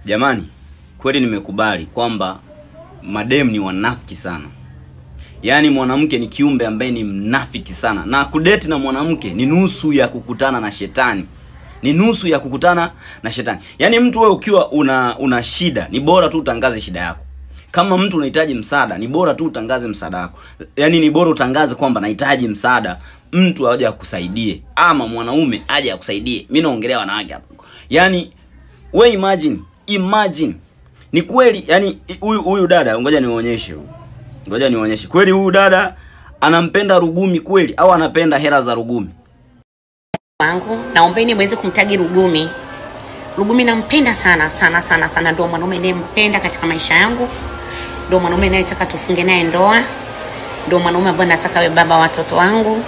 Jamani, kweli nimekubali kwamba madem ni wanafiki sana. Yaani mwanamke ni kiumbe ambaye ni mnafiki sana. Na kudate na mwanamke ni nusu ya kukutana na shetani. Ni nusu ya kukutana na shetani. Yaani mtu wewe ukiwa una shida, ni bora tu utangaze shida yako. Kama mtu unahitaji msaada, ni bora tu utangaze msaada wako. Yaani ni bora utangaze kwamba nahitaji msaada, mtu aje akusaidie ama mwanaume aje akusaidie. Mimi naongelea wanawake hapa. Yaani wewe imagine. Ni kweli, yani huyu dada, ngoja niwaonyeshe huyu. Ngoja niwaonyeshe. Kweli huyu dada anampenda Rugumi kweli au anapenda hela za Rugumi? Wangu, naombeni mweze kumtagi Rugumi. Rugumi nampenda sana, ndio mwanaume ninayempenda katika maisha yangu. Ndio mwanaume ninayetaka tufunge naye ndoa. Ndio mwanaume ambaye nataka awe baba watoto wangu.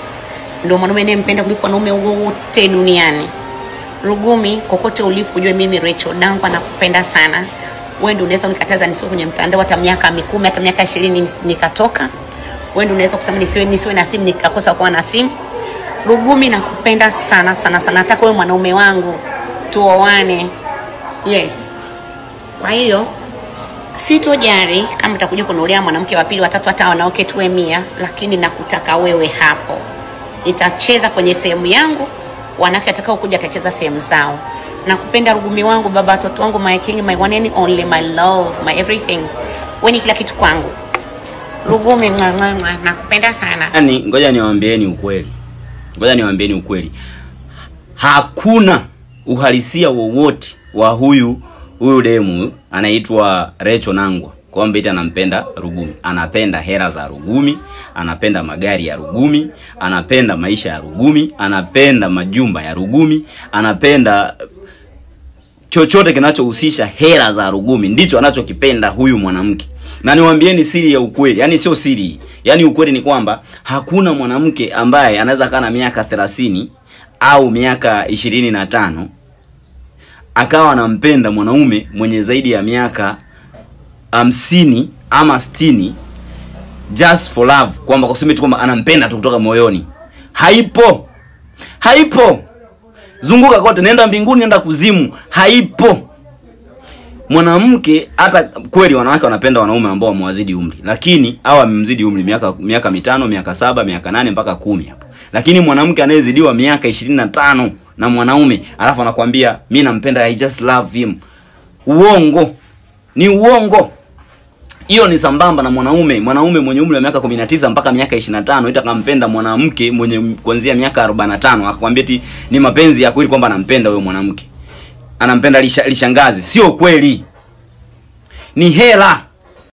Ndio mwanaume ninayempenda kuliko wanaume wote duniani. Rugumi, kokote ulipo ujue mimi Rachel Dangu nakupenda sana. Wewe ndio unaweza unikataza nisiwe kwenye mtandao hata miaka 10, hata miaka 20 nikatoka. Wewe ndio unaweza kusema nisiwe na simu nikakosa kuwa na simu. Rugumi nakupenda sana. Nataka wewe mwanaume wangu tuoane. Yes. Kwa hiyo sitojari kama utakuja kunulia mwanamke wa pili, watatu, hata wanawake tuwe 100, lakini nakutaka wewe hapo. Nitacheza kwenye sehemu yangu, wanawake atakao kuja atacheza sehemu zao. Nakupenda Rugumi wangu, baba watoto wangu, my king, my one and only, my love, my everything. Wewe ni kila kitu kwangu. Rugumi nakupenda sana. Yaani ngoja niwaambieni ukweli. Hakuna uhalisia wowote wa huyu demu anaitwa Rachel Nangwa kwamba eti anampenda Rugumi. Anapenda hela za Rugumi, anapenda magari ya Rugumi, anapenda maisha ya Rugumi, anapenda majumba ya Rugumi, anapenda chochote kinachohusisha hela za Rugumi. Ndicho anachokipenda huyu mwanamke. Na niwaambieni siri ya ukweli, yani sio siri. Yani ukweli ni kwamba hakuna mwanamke ambaye anaweza kana miaka 30 au miaka 25 akawa anampenda mwanaume mwenye zaidi ya miaka 50 ama 60 just for love, kwamba kusema tu kwamba anampenda tu kutoka moyoni. Haipo. Zunguka kote, nenda mbinguni, nenda kuzimu, haipo. Mwanamke, hata kweli wanawake wanapenda wanaume ambao wamewazidi umri, lakini hawa wamemzidi umri miaka 5, miaka 7, miaka 8 mpaka 10 hapo. Lakini mwanamke anayezidiwa miaka 25 na mwanaume alafu anakuambia mimi nampenda, I just love him. Uongo. Ni uongo. Hiyo ni sambamba na mwanaume mwenye umri wa miaka 19 mpaka miaka 25 itakampenda mwanamke mwenye kuanzia miaka 45 akakwambia eti ni mapenzi ya kweli kwamba anampenda huyo mwanamke. Anampenda lishangazi. Sio kweli. Ni hela.